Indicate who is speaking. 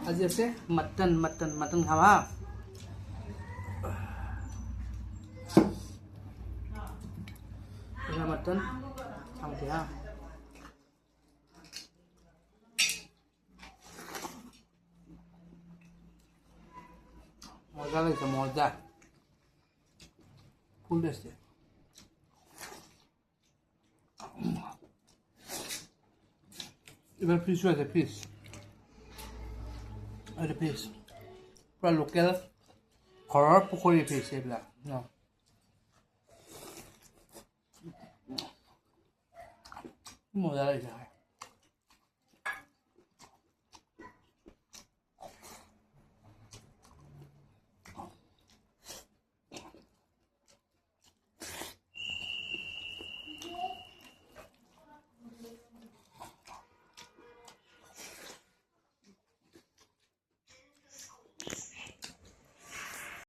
Speaker 1: আজি আছে মটন খাবা মটন খাম দিয়া মজা লাগছে মজা ফুল টেস্টি এবার ফিশও আছে ফিশ এটা ফিশ পুরা লোকেল ঘৰৰ পুখুৰী ফিশ এইবিলাক ন মজা লাগিছে খাই